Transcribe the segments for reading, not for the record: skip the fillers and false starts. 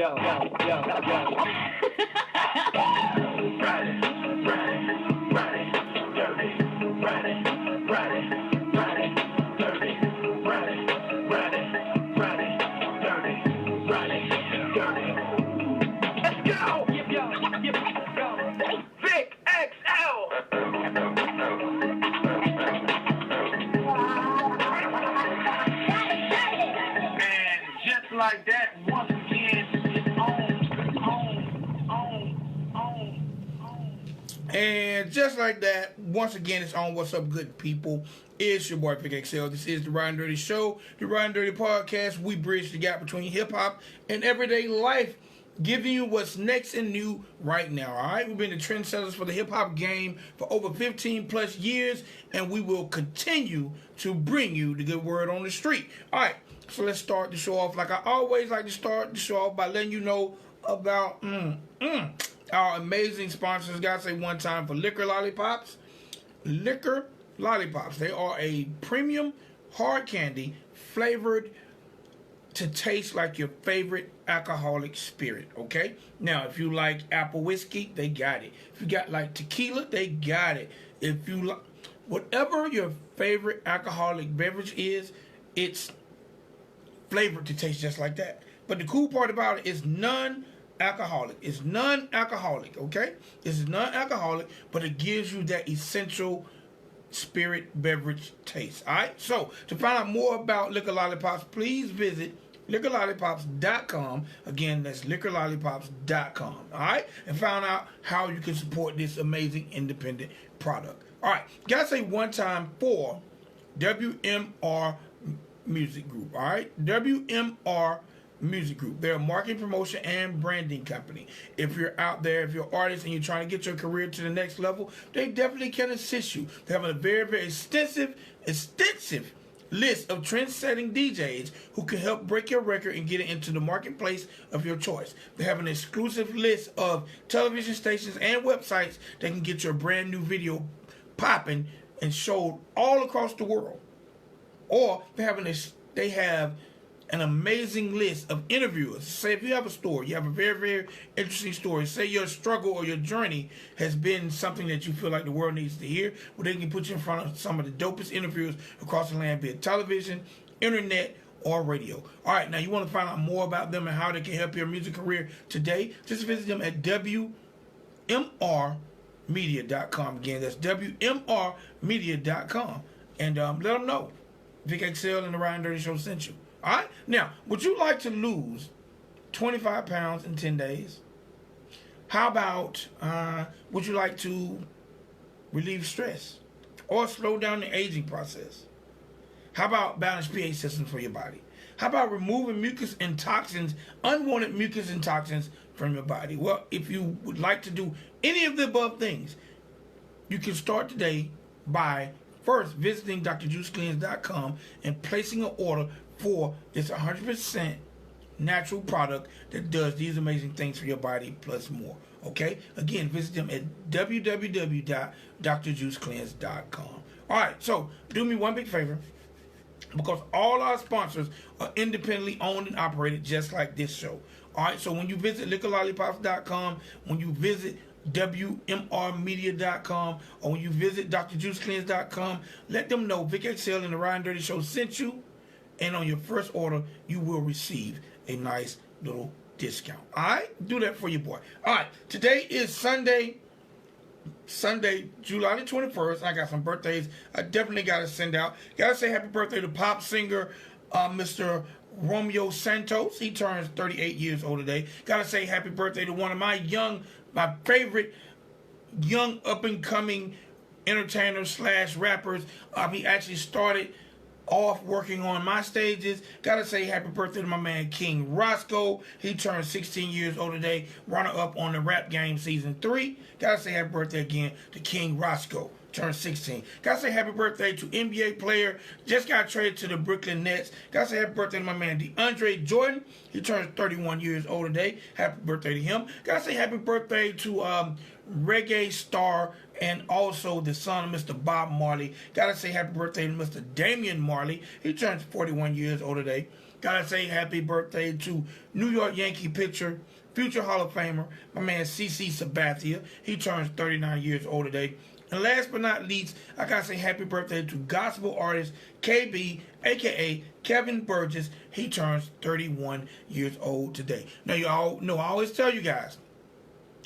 Vic XL. And just like that, once again, it's on. And just like that, once again, it's on. What's up, good people? It's your boy Vic XL. This is the Ridin Durty Show, the Ridin Durty Podcast. We bridge the gap between hip hop and everyday life, giving you what's next and new right now. All right, we've been the trendsetters for the hip hop game for over 15 plus years, and we will continue to bring you the good word on the street. All right, so let's start the show off like I always like to start the show off by letting you know about our amazing sponsors. Gotta say one time for Liquor Lollipops. Liquor Lollipops. They are a premium hard candy flavored to taste like your favorite alcoholic spirit, okay? Now, if you like apple whiskey, they got it. If you got like tequila, they got it. If you like whatever your favorite alcoholic beverage is, it's flavored to taste just like that. But the cool part about it is non-alcoholic. It's non-alcoholic, okay? This is non-alcoholic, but it gives you that essential spirit beverage taste. All right, so to find out more about Liquor Lollipops, please visit liquorlollipops.com. Again, that's liquorlollipops.com. All right, and find out how you can support this amazing independent product. All right, gotta say one time for WMR Music Group. All right, WMR Music Group. They're a marketing, promotion, and branding company. If you're out there, if you're an artist and you're trying to get your career to the next level, they definitely can assist you. They have a very, very extensive list of trend-setting DJs who can help break your record and get it into the marketplace of your choice. They have an exclusive list of television stations and websites that can get your brand new video popping and showed all across the world. Or they have an amazing list of interviewers. Say if you have a story, you have a very, very interesting story. Say your struggle or your journey has been something that you feel like the world needs to hear. Well, they can put you in front of some of the dopest interviewers across the land, be it television, internet, or radio. All right, now you want to find out more about them and how they can help your music career today, just visit them at WMRmedia.com. Again, that's WMRmedia.com. And let them know Vic XL and the Ridin Durty Show sent you. All right? Now, would you like to lose 25 pounds in 10 days? How about, would you like to relieve stress or slow down the aging process? How about balanced pH system for your body? How about removing mucus and toxins, unwanted mucus and toxins from your body? Well, if you would like to do any of the above things, you can start today by first visiting drjuicecleanse.com and placing an order for this 100% natural product that does these amazing things for your body plus more. Okay? Again, visit them at www.drjuicecleanse.com. All right, so do me one big favor, because all our sponsors are independently owned and operated just like this show. All right, so when you visit liquorlollipops.com, when you visit WMRmedia.com, or when you visit drjuicecleanse.com, let them know Vic XL and the Ridin Durty Show sent you. And on your first order, you will receive a nice little discount. All right? Do that for your boy. All right. Today is Sunday, July the 21st. I got some birthdays I definitely got to send out. Got to say happy birthday to pop singer Mr. Romeo Santos. He turns 38 years old today. Got to say happy birthday to one of my favorite young up-and-coming entertainers / rappers. He actually started off working on my stages. Gotta say happy birthday to my man King Roscoe. He turned 16 years old today, runner-up on the Rap Game Season 3. Gotta say happy birthday again to King Roscoe, turned 16. Gotta say happy birthday to NBA player, just got traded to the Brooklyn Nets. Gotta say happy birthday to my man DeAndre Jordan. He turns 31 years old today. Happy birthday to him. Gotta say happy birthday to reggae star and also the son of Mr. Bob Marley. Gotta say happy birthday to Mr. Damian Marley. He turns 41 years old today. Gotta say happy birthday to New York Yankee pitcher, future Hall of Famer, my man CC Sabathia. He turns 39 years old today. And last but not least, I gotta say happy birthday to gospel artist KB, aka Kevin Burgess. He turns 31 years old today. Now you all know I always tell you guys,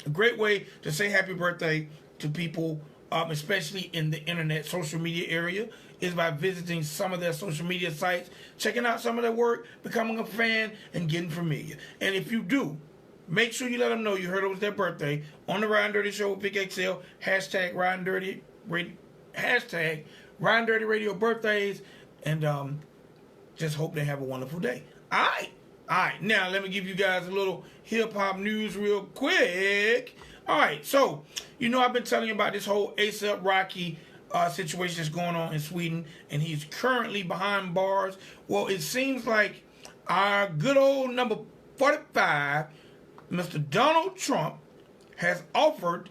a great way to say happy birthday to people, especially in the internet social media area, is by visiting some of their social media sites, checking out some of their work, becoming a fan, and getting familiar. And if you do, make sure you let them know you heard it was their birthday on the Ridin Durty Show with Vic XL, hashtag Ridin Durty, hashtag Ridin Durty Radio birthdays, and just hope they have a wonderful day. All right. Now let me give you guys a little hip-hop news real quick. All right, so I've been telling you about this whole A$AP Rocky situation that's going on in Sweden, and he's currently behind bars. Well, it seems like our good old number 45, Mr. Donald Trump, has offered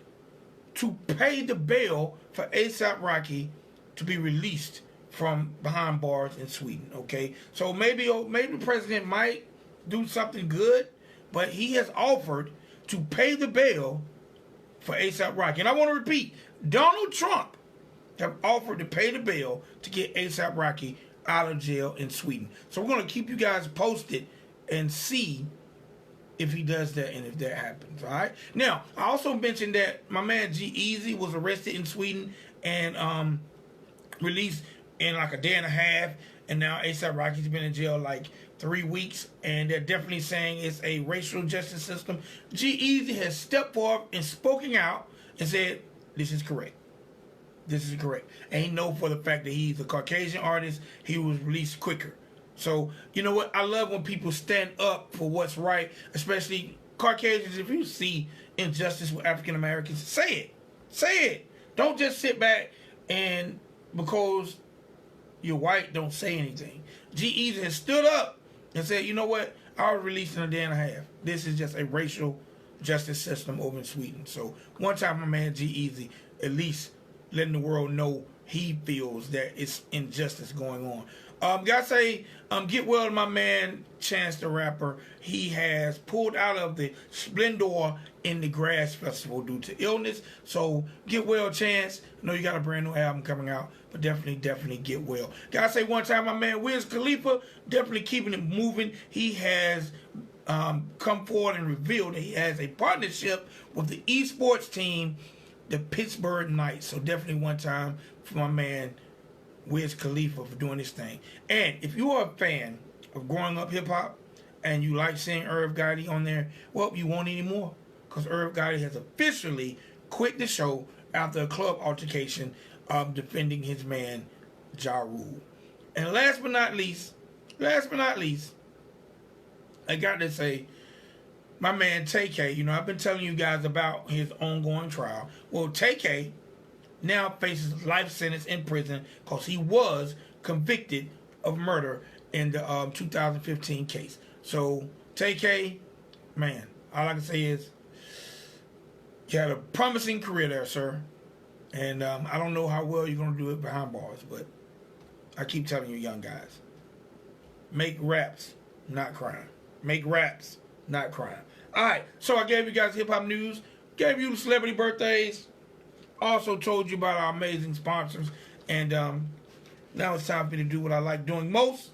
to pay the bail for A$AP Rocky to be released from behind bars in Sweden. Okay, so maybe the president might do something good, but he has offered to pay the bail for A$AP Rocky. And I want to repeat, Donald Trump have offered to pay the bail to get A$AP Rocky out of jail in Sweden. So we're going to keep you guys posted and see if he does that and if that happens. All right. Now, I also mentioned that my man G-Eazy was arrested in Sweden and released in like a day and a half. And now A$AP Rocky's been in jail like 3 weeks, and they're definitely saying it's a racial justice system. G-Eazy has stepped forward and spoken out and said, this is correct. This is correct. And he know for the fact that he's a Caucasian artist, he was released quicker. So, you know what? I love when people stand up for what's right, especially Caucasians. If you see injustice with African Americans, say it. Say it. Don't just sit back and because you're white, don't say anything. G-Eazy has stood up and said, you know what? I was released in a day and a half. This is just a racial justice system over in Sweden. So one time my man G-Eazy at least letting the world know he feels that it's injustice going on. Gotta say, get well to my man Chance the Rapper. He has pulled out of the Splendor in the Grass Festival due to illness. So get well, Chance. I know you got a brand new album coming out, but definitely get well. Gotta say one time, my man Wiz Khalifa, definitely keeping it moving. He has come forward and revealed that he has a partnership with the esports team, the Pittsburgh Knights. So definitely one time for my man Wiz Khalifa for doing this thing. And if you are a fan of growing up hip-hop and you like seeing Irv Gotti on there, well, you won't anymore, because Irv Gotti has officially quit the show after a club altercation of defending his man Ja Rule. And last but not least, I got to say, my man TK, I've been telling you guys about his ongoing trial. Well, TK now faces life sentence in prison because he was convicted of murder in the 2015 case. So, TK, man, all I can say is you had a promising career there, sir. And I don't know how well you're going to do it behind bars, but I keep telling you, young guys, make raps, not crime. Make raps, not crime. All right, so I gave you guys hip-hop news, gave you the celebrity birthdays, also told you about our amazing sponsors, and now it's time for me to do what I like doing most,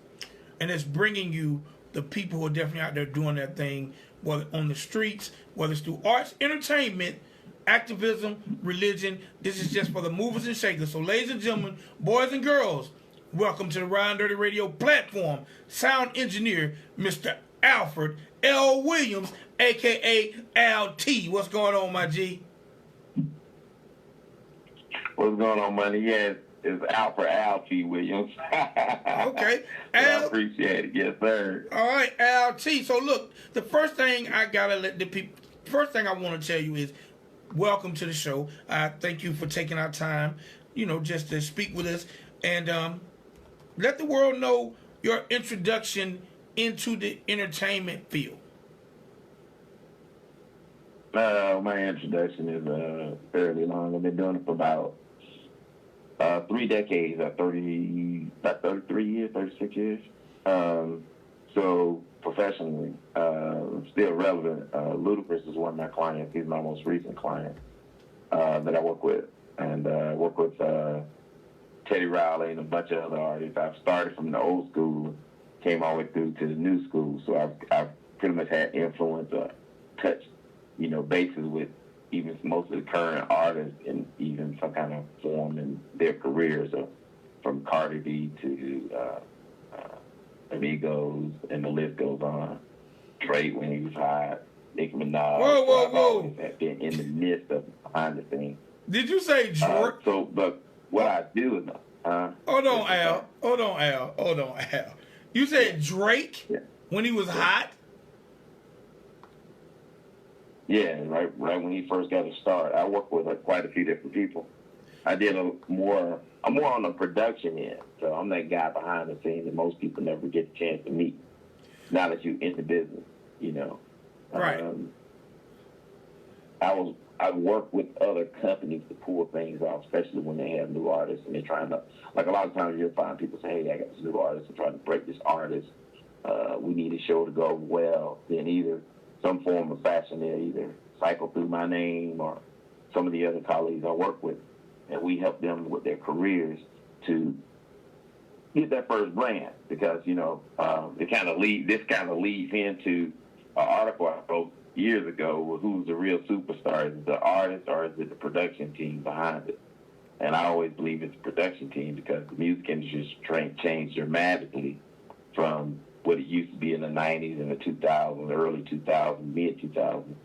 and it's bringing you the people who are definitely out there doing their thing, whether on the streets, whether it's through arts, entertainment, activism, religion. This is just for the movers and shakers. So ladies and gentlemen, boys and girls, welcome to the Ridin Durty Radio platform, sound engineer, Mr. Alfred L. Williams, a.k.a. Al-T. What's going on, my G? What's going on, money? Yeah, it's Alfred L. Williams. Okay. I appreciate it. Yes, sir. All right, Al-T. So, look, the first thing I got to let the people, first thing I want to tell you is welcome to the show. Thank you for taking our time, just to speak with us. And let the world know your introduction into the entertainment field. My introduction is fairly long. I've been doing it for about 3 decades, about 33 years, 36 years. So professionally, still relevant. Ludacris is one of my clients. He's my most recent client that I work with, and I work with Teddy Riley and a bunch of other artists. I've started from the old school, came all the way through to the new school. So I've pretty much had influence or touched, bases with even most of the current artists and even some kind of form in their careers, from Cardi B to Amigos, and the list goes on. Drake when he was hot, Nicki Minaj. Whoa. I've always been in the midst of behind the scenes. Did you say Drake? But what I do is, Hold on, Al. You said Drake when he was hot? Yeah, right when he first got his start. I worked with quite a few different people. I did I'm more on the production end, so I'm that guy behind the scenes that most people never get a chance to meet. Now that you're in the business, Right. I work with other companies to pull things off, especially when they have new artists and they're trying to, like a lot of times you'll find people say, hey, I got this new artist, I'm trying to break this artist. We need a show to go well. Then either some form of fashion, they either cycle through my name or some of the other colleagues I work with, and we help them with their careers to get that first brand, because this kind of leads into an article I wrote years ago with who's the real superstar. Is it the artist or is it the production team behind it? And I always believe it's the production team, because the music industry has changed dramatically from what it used to be in the 90s and the 2000s, early 2000s, mid 2000s.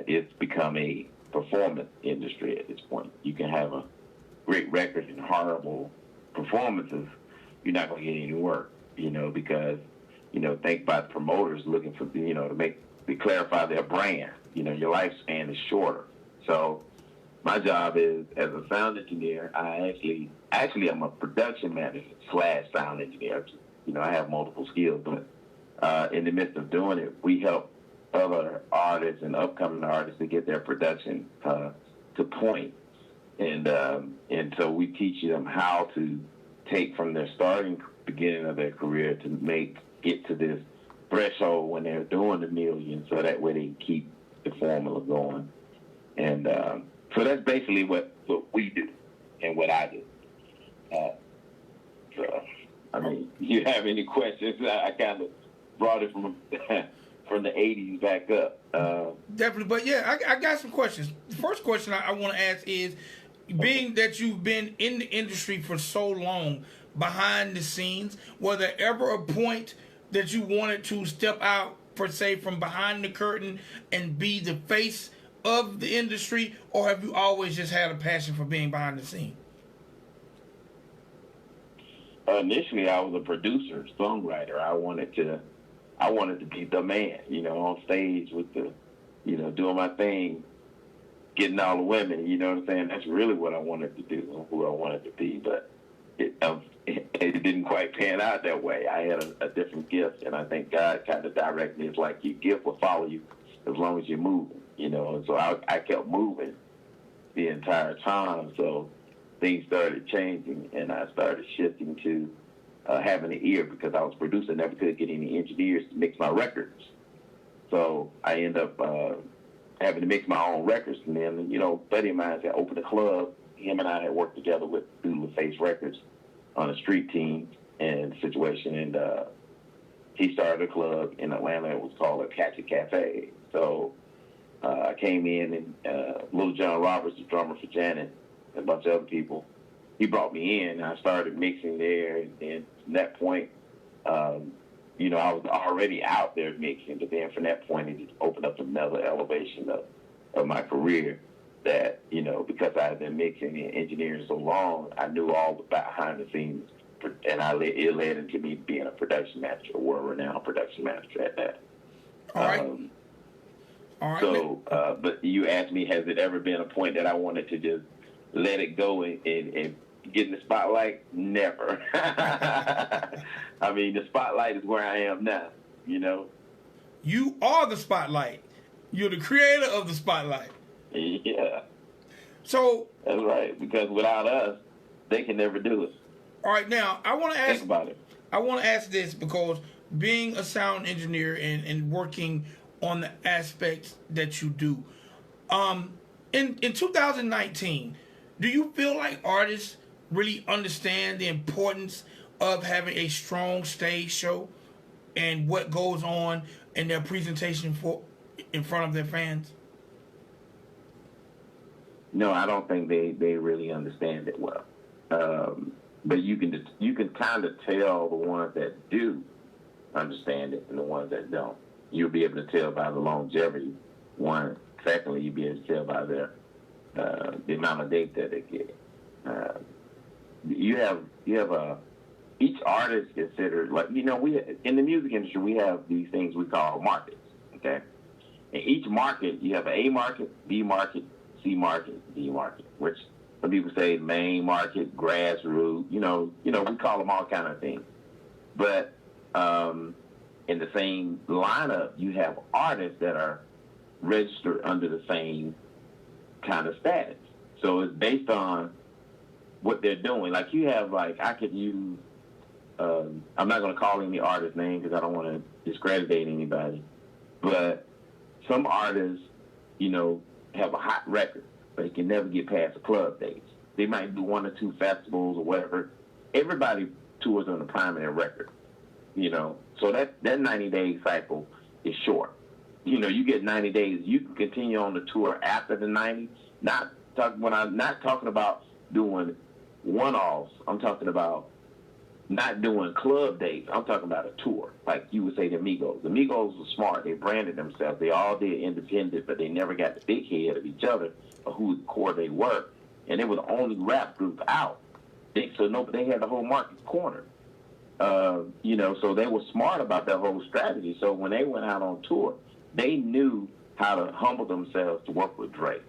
It's become a performance industry at this point. You can have a great record and horrible performances, you're not going to get any work, because, think about promoters looking for, to clarify their brand. Your lifespan is shorter. So my job is, as a sound engineer, I actually I'm a production manager / sound engineer. I have multiple skills, but in the midst of doing it, we help other artists and upcoming artists to get their production to point. And so we teach them how to take from their beginning of their career to get to this threshold when they're doing the million, so that way they can keep the formula going. And so that's basically what we do and what I do. You have any questions? I kind of brought it from the 80s back up. Definitely, but yeah, I got some questions. The first question I want to ask is, being that you've been in the industry for so long, behind the scenes, was there ever a point that you wanted to step out, per se, from behind the curtain and be the face of the industry, or have you always just had a passion for being behind the scene? Initially, I was a producer, songwriter. I wanted to be the man, on stage with the, doing my thing, getting all the women. You know what I'm saying? That's really what I wanted to do, who I wanted to be. But it didn't quite pan out that way. I had a different gift, and I think God kind of directed me. It's like your gift will follow you as long as you're moving, And so I kept moving the entire time. So things started changing, and I started shifting to having an ear, because I was producing, never could get any engineers to mix my records. So I ended up having to mix my own records. And then, a buddy of mine had opened a club. Him and I had worked together with LaFace Records on a street team and situation. And he started a club in Atlanta. It was called a Catch It Cafe. So I came in, and Little John Roberts, the drummer for Janet, and a bunch of other people, he brought me in, and I started mixing there. And from that point, I was already out there mixing, but then from that point, it just opened up another elevation of my career that, because I had been mixing and engineering so long, I knew all the behind the scenes, and it led into me being a production manager, a world-renowned production manager at that. All right. So, but you asked me, has it ever been a point that I wanted to just let it go and get in the spotlight? Never. I mean, the spotlight is where I am now, You are the spotlight. You're the creator of the spotlight. Yeah. So that's right, because without us, they can never do it. All right, now I want to ask. Think about it. I want to ask this, because being a sound engineer and working on the aspects that you do. In 2019, do you feel like artists really understand the importance of having a strong stage show and what goes on in their presentation in front of their fans? No, I don't think they really understand it well. But you can kind of tell the ones that do understand it and the ones that don't. You'll be able to tell by the longevity. One, secondly, you'll be able to tell by their the amount of dates that they get. You have each artist considered, like, we in the music industry we have these things we call markets. Okay, in each market you have an A market, B market, C market, D market, which some people say main market, grassroots. We call them all kind of things. But in the same lineup, you have artists that are registered under the same kind of status. So it's based on what they're doing. Like you have, I could use, I'm not going to call any artist name because I don't want to discredit anybody, but some artists, have a hot record, but they can never get past the club dates. They might do 1 or 2 festivals or whatever. Everybody tours on the prime of their record, So that 90-day cycle is short. You get 90 days. You can continue on the tour after the 90. When I'm not talking about doing one-offs, I'm talking about not doing club dates. I'm talking about a tour, like you would say the Migos. The Migos were smart. They branded themselves. They all did independent, but they never got the big head of each other or who the core they were. And they were the only rap group out. They had the whole market cornered. So they were smart about that whole strategy. So when they went out on tour, they knew how to humble themselves to work with Drake,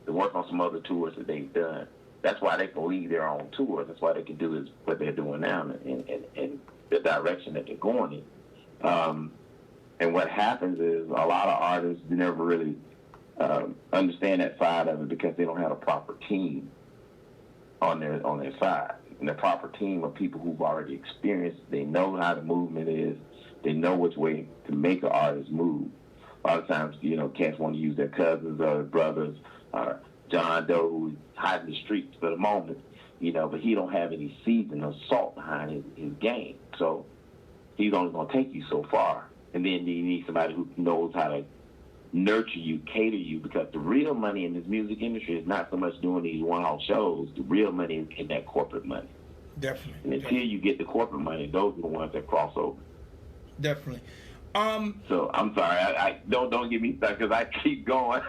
to work on some other tours that they've done. That's why they can lead their own tours. That's why they can do what they're doing now and the direction that they're going in. And what happens is a lot of artists never really understand that side of it because they don't have a proper team on their side. And the proper team of people who've already experienced, they know how the movement is, they know which way to make an artist move. A lot of times, cats want to use their cousins or brothers or John Doe who's hiding the streets for the moment, but he don't have any season or salt behind his game. So he's only going to take you so far. And then you need somebody who knows how to nurture you, cater you, because the real money in this music industry is not so much doing these one-off shows. The real money is in that corporate money. Definitely. And until you get the corporate money, those are the ones that cross over. Definitely. So I'm sorry, I don't get me stuck because I keep going.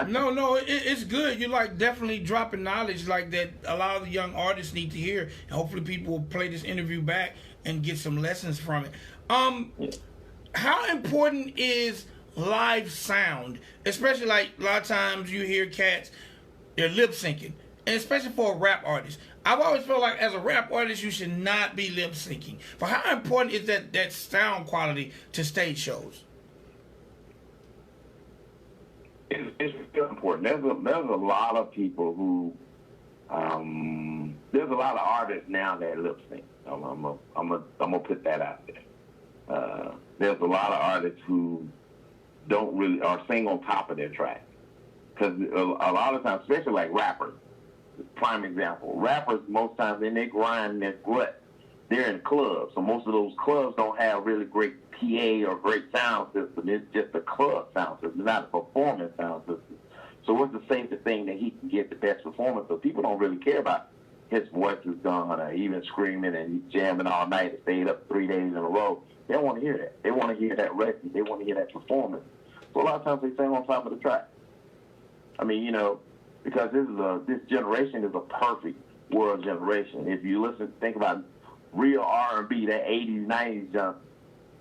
No, it's good. You're definitely dropping knowledge like that. A lot of the young artists need to hear, and hopefully people will play this interview back and get some lessons from it. Yeah. How important is live sound, especially a lot of times you hear cats, they're lip syncing, and especially for a rap artist. I've always felt like as a rap artist, you should not be lip syncing. But how important is that sound quality to stage shows? It's really important. There's a lot of people who, there's a lot of artists now that lip sync. I'm gonna put that out there. There's a lot of artists who don't really or sing on top of their track, because a lot of times, especially like rappers. Prime example, rappers most times in their grind and their glut, they're in clubs. So most of those clubs don't have really great PA or great sound system. It's just a club sound system, not a performance sound system. So what's the safest thing that he can get the best performance? So people don't really care about his voice is gone or even screaming and jamming all night and stayed up 3 days in a row. They don't want to hear that. They want to hear that record. They want to hear that performance. So a lot of times they sing on top of the track. I mean, because this generation is a perfect world generation. If you think about real R&B, that 80s, 90s jump,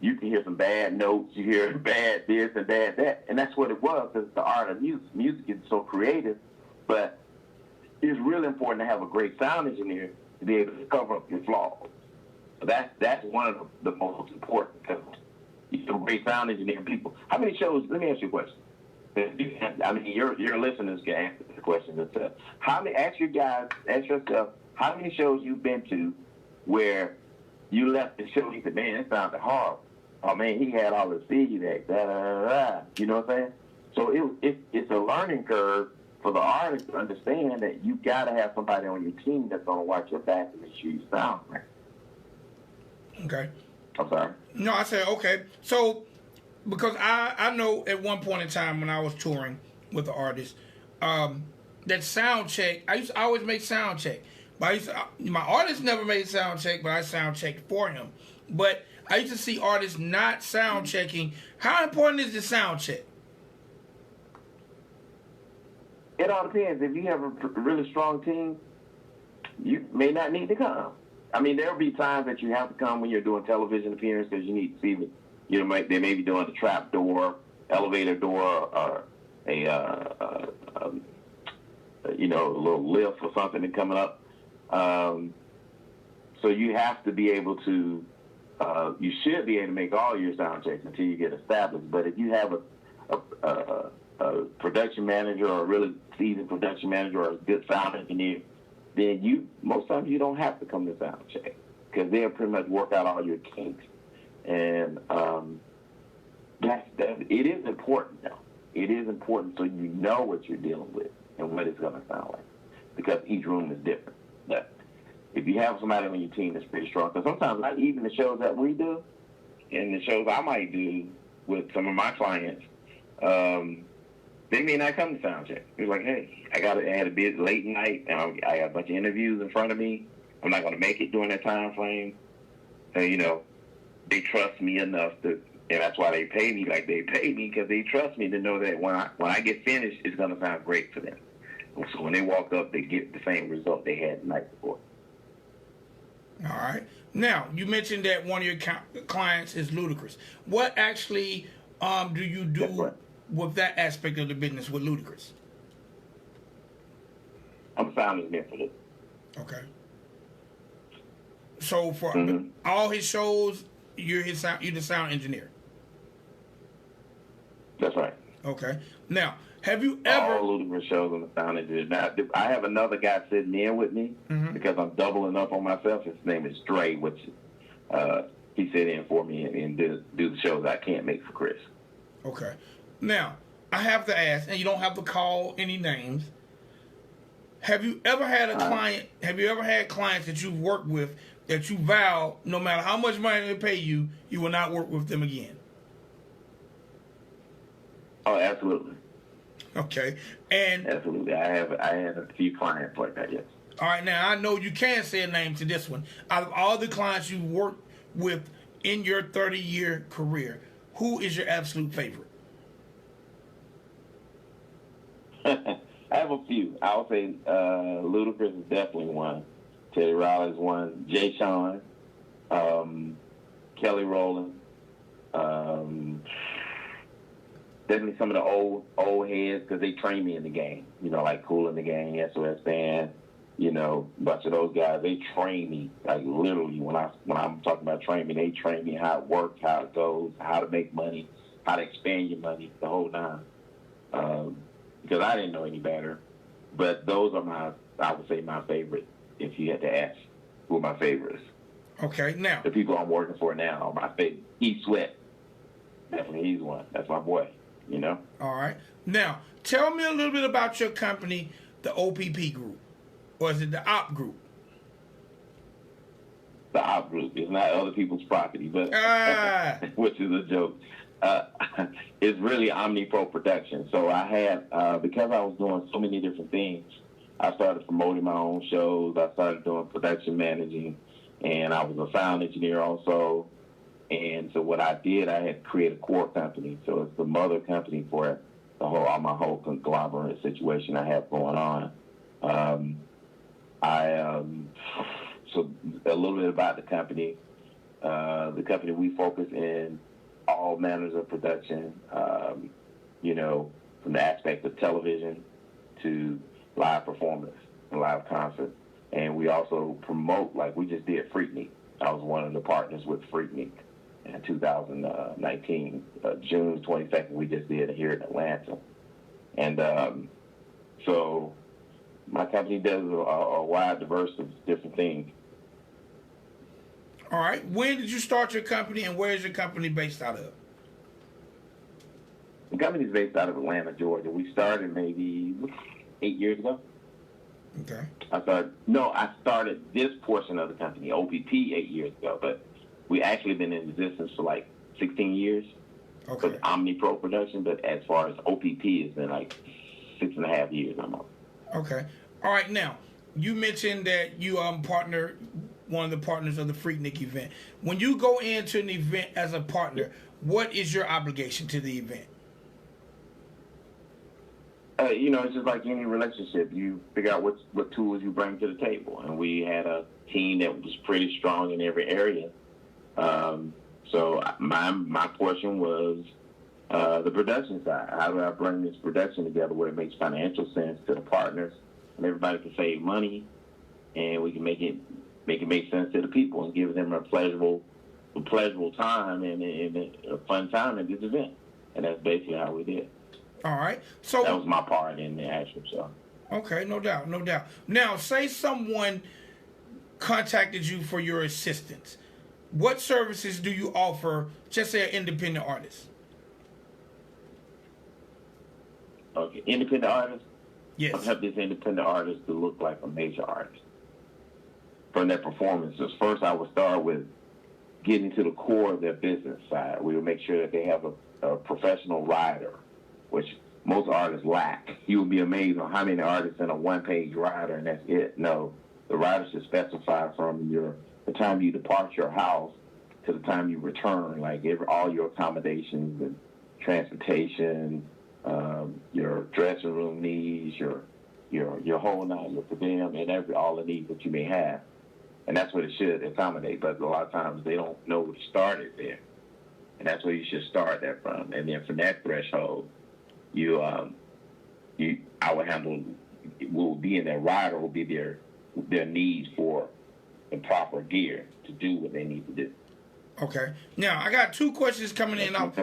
you can hear some bad notes, you hear bad this and bad that, and that's what it was, because the art of music. Music is so creative, but it's really important to have a great sound engineer to be able to cover up your flaws. That's one of the most important, because you're a great sound engineer. People, how many shows, let me ask you a question. I mean, your listeners can answer the question themselves. Ask yourself, how many shows you've been to where you left the show and you said, man, that sounded horrible. oh man, he had all the feedback, da da da da. You know what I'm saying? So it's a learning curve for the artist to understand that you got to have somebody on your team that's going to watch your back and make sure you sound right. Okay. I'm sorry. No, I said okay. So because I know at one point in time when I was touring with the artist, that sound check, I always make sound check. But my artist never made sound check, but I sound checked for him. But I used to see artists not sound checking. How important is the sound check? It all depends. If you have a really strong team, you may not need to come. I mean, there'll be times that you have to come when you're doing television appearance because you need to see the, they may be doing the trap door, elevator door, or a little lift or something coming up. So you have to be able to, you should be able to make all your sound checks until you get established. But if you have a production manager or a really seasoned production manager or a good sound engineer, then most times you don't have to come to sound check because they'll pretty much work out all your kinks. And it is important now. It is important so you know what you're dealing with and what it's going to sound like because each room is different. But if you have somebody on your team that's pretty strong, because sometimes even the shows that we do and the shows I might do with some of my clients, they may not come to sound check. They're like, hey, I had a bit late night, and I got a bunch of interviews in front of me. I'm not going to make it during that time frame. And, they trust me enough and that's why they pay me like they pay me, because they trust me to know that when I get finished, it's going to sound great for them. So when they walk up, they get the same result they had the night before. All right. Now, you mentioned that one of your clients is Ludacris. What actually do you do with that aspect of the business with Ludacris? I'm a sound engineer for this. Okay. So for all his shows, you're the sound engineer. That's right. Okay. Now, have you ever... All Ludacris shows on the sound engineer. Now, I have another guy sitting in with me because I'm doubling up on myself. His name is Dre, which he sit in for me and do the shows I can't make for Chris. Okay. Now, I have to ask, and you don't have to call any names. Have you ever had a client? Have you ever had clients that you've worked with that you vow, no matter how much money they pay you, you will not work with them again? Oh, absolutely. Okay. And absolutely, I had a few clients like that. Yes. All right. Now I know you can't say a name to this one. Out of all the clients you worked with in your 30-year career, who is your absolute favorite? I have a few. I would say Ludacris is definitely one. Teddy Riley's one. Jay Sean, Kelly Rowland, definitely some of the old heads because they trained me in the game. Like Kool in the game, SOS Band. A bunch of those guys. They train me like literally. When I'm talking about train me, they train me how it works, how it goes, how to make money, how to expand your money, the whole nine. Because I didn't know any better. But those are I would say my favorite, if you had to ask who are my favorites. Okay, now. The people I'm working for now are my favorite. Heath Sweat. Definitely he's one. That's my boy, All right. Now, tell me a little bit about your company, the OPP Group. Or is it the OP Group? The OP Group. It's not other people's property, but which is a joke. It's really OmniPro Production. So I had, because I was doing so many different things, I started promoting my own shows. I started doing production managing, and I was a sound engineer also. And so what I did, I had created a core company. So it's the mother company for my whole conglomerate situation I have going on. So a little bit about the company. The company, we focus in all manners of production, from the aspect of television to live performance and live concert. And we also promote, like we just did Freaknik. I was one of the partners with Freaknik in 2019. June 22nd, we just did it here in Atlanta. And so my company does a wide diversity of different things. All right. When did you start your company, and where is your company based out of? The company's based out of Atlanta, Georgia. We started maybe 8 years ago. Okay. I started this portion of the company, OPP, 8 years ago, but we actually been in existence for like 16 years. Okay. With OmniPro production, but as far as OPP, it's been like 6.5 years. I'm up. Okay. All right. Now, you mentioned that you partner, one of the partners of the Freaknik event. When you go into an event as a partner, what is your obligation to the event? It's just like any relationship. You figure out what tools you bring to the table. And we had a team that was pretty strong in every area. So my portion was the production side. How do I bring this production together where it makes financial sense to the partners and everybody can save money, and we can make it make sense to the people and give them a pleasurable time and a fun time at this event. And that's basically how we did. All right. So that was my part in the actual show. Okay, no doubt. Now, say someone contacted you for your assistance. What services do you offer, just say an independent artist? Okay, independent artist? Yes. I help this independent artist to look like a major artist. From their performances, first I would start with getting to the core of their business side. We would make sure that they have a professional rider, which most artists lack. You would be amazed on how many artists in a one-page rider, and that's it. No, the rider should specify from the time you depart your house to the time you return, like all your accommodations and transportation, your dressing room needs, your whole nine, your per diem, and all the needs that you may have. And that's what it should accommodate. But a lot of times they don't know what started there. And that's where you should start that from. And then from that threshold, I would handle, what would be in their rider will be their needs for the proper gear to do what they need to do. Okay. Now, I got two questions coming in off.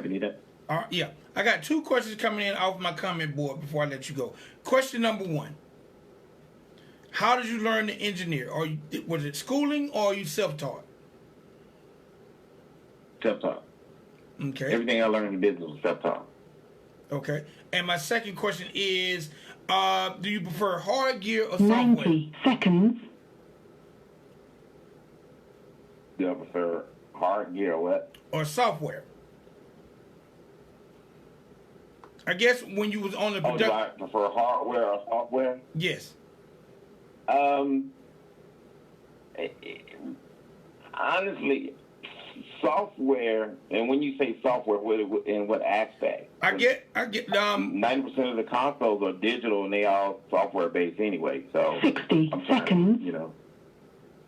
Yeah. I got two questions coming in off my comment board before I let you go. Question number one. How did you learn to engineer? Was it schooling or are you self-taught? Self-taught. Okay. Everything I learned in business was self-taught. Okay. And my second question is, do you prefer hard gear or software? 90 seconds. Do I prefer hard gear or what? Or software? I guess when you was on the production. Do I prefer hardware or software? Yes. Honestly, software, and when you say software, in what aspect? I get 90% of the consoles are digital and they all software based anyway. So 60 seconds.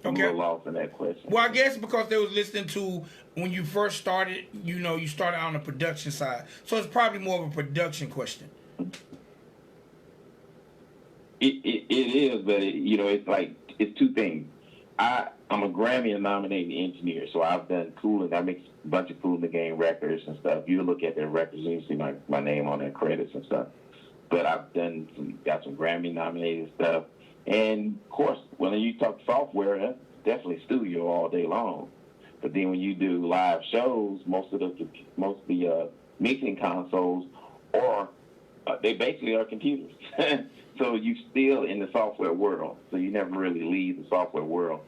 I'm a little lost in that question. Well, I guess because they was listening to when you first started, you started on the production side. So it's probably more of a production question. It is, but it's two things. I'm a Grammy-nominated engineer, so I've done Kool, and I make a bunch of Kool in the Game records and stuff. You look at their records, you see my name on their credits and stuff. But I've got some Grammy-nominated stuff. And, of course, when you talk software, that's definitely studio all day long. But then when you do live shows, most of the mixing consoles they basically are computers. So you still in the software world. So you never really leave the software world.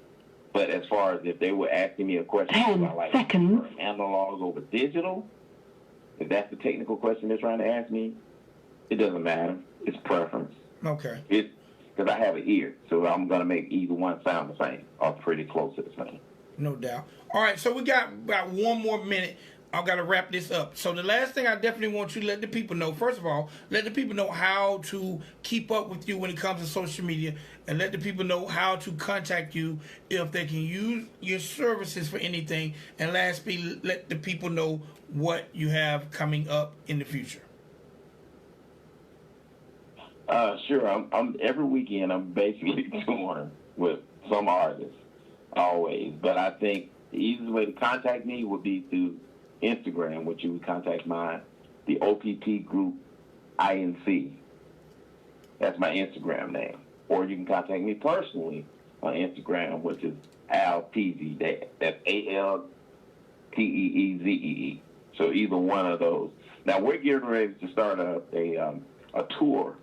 But as far as if they were asking me a question about analog over digital, if that's the technical question they're trying to ask me, it doesn't matter. It's preference. Okay. Because I have an ear, so I'm going to make either one sound the same or pretty close to the same. No doubt. All right, so we got about 1 more minute. I've got to wrap this up. So the last thing I definitely want you to let the people know, first of all, let the people know how to keep up with you when it comes to social media, and let the people know how to contact you if they can use your services for anything. And lastly, let the people know what you have coming up in the future. Sure. I'm every weekend I'm basically touring with some artists, always. But I think the easiest way to contact me would be through Instagram, which you would contact the OPP Group INC. That's my Instagram name. Or you can contact me personally on Instagram, which is AL-Tee. That's ALTEEZEE. So either one of those. Now we're getting ready to start a tour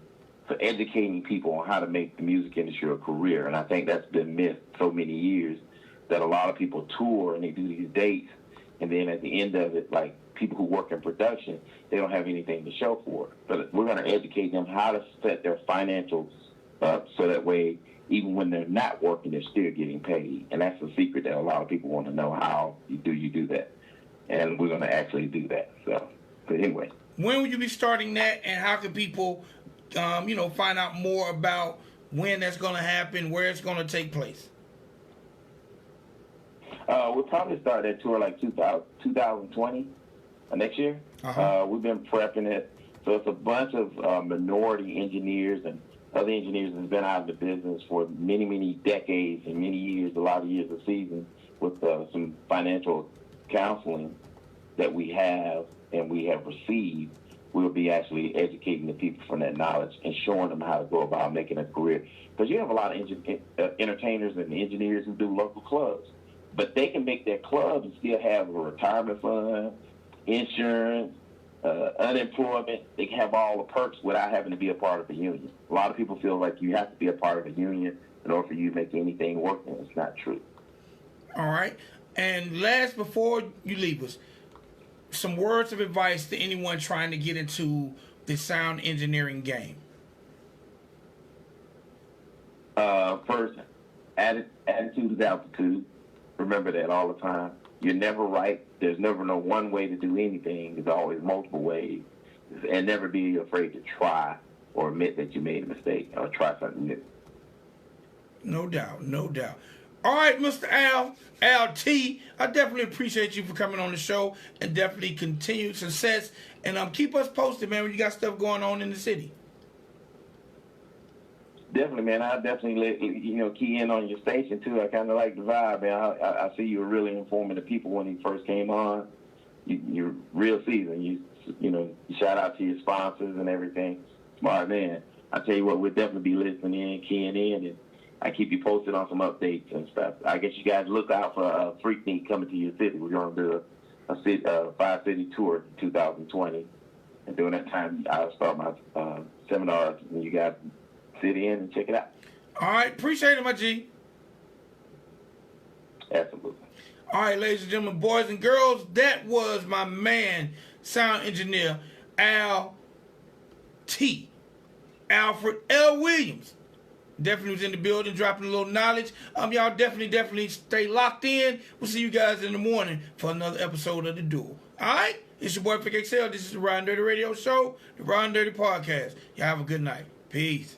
for educating people on how to make the music industry a career, and I think that's been missed so many years that a lot of people tour and they do these dates, and then at the end of it, like people who work in production, they don't have anything to show for it. But we're going to educate them how to set their financials up so that way, even when they're not working, they're still getting paid. And that's the secret that a lot of people want to know, how you do that. And we're going to actually do that. So, but anyway. When will you be starting that, and how can people, find out more about when that's going to happen, where it's going to take place? We'll probably start that tour like 2020, next year. We've been prepping it. So it's a bunch of minority engineers and other engineers that have been out of the business for many, many decades and many years, a lot of years of season, with some financial counseling that we have and we have received. We'll be actually educating the people from that knowledge and showing them how to go about making a career. Because you have a lot of entertainers and engineers who do local clubs, but they can make their clubs and still have a retirement fund, insurance, unemployment. They can have all the perks without having to be a part of a union. A lot of people feel like you have to be a part of a union in order for you to make anything work, and it's not true. All right. And last, before you leave us, some words of advice to anyone trying to get into the sound engineering game. First, attitude is altitude. Remember that all the time. You're never right. There's never no one way to do anything. There's always multiple ways. And never be afraid to try or admit that you made a mistake or try something new. No doubt, no doubt. All right, Mr. Al-Tee, I definitely appreciate you for coming on the show, and definitely continued success. And keep us posted, man, when you got stuff going on in the city. Definitely, man. I definitely key in on your station too. I kind of like the vibe, man. I see you were really informing the people when you first came on. You're real seasoned. You shout out to your sponsors and everything. Smart man. I tell you what, we'll definitely be listening in, keying in, and I keep you posted on some updates and stuff. I guess you guys look out for a Freaknik coming to your city. We're going to do a 5-city tour in 2020, and during that time, I'll start my seminars, and you guys sit in and check it out. All right. Appreciate it, my G. Absolutely. All right, ladies and gentlemen, boys and girls, that was my man, sound engineer, Al-Tee, Alfred L. Williams. Definitely was in the building, dropping a little knowledge. Y'all definitely stay locked in. We'll see you guys in the morning for another episode of The Duel. All right? It's your boy, Vic XL. This is the Ridin Durty Radio Show, the Ridin Durty Podcast. Y'all have a good night. Peace.